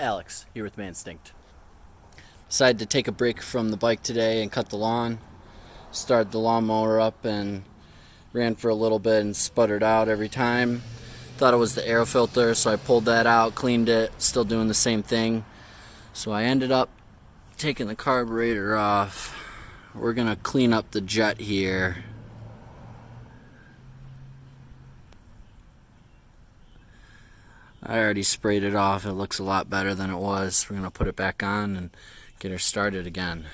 Alex, here with Instinct. Decided to take a break from the bike today and cut the lawn. Started the lawnmower up and ran for a little bit and sputtered out every time. Thought it was the air filter, so I pulled that out, cleaned it, still doing the same thing. So I ended up taking the carburetor off. We're gonna clean up the jet here. I already sprayed it off. It looks a lot better than it was. We're gonna put it back on and get her started again.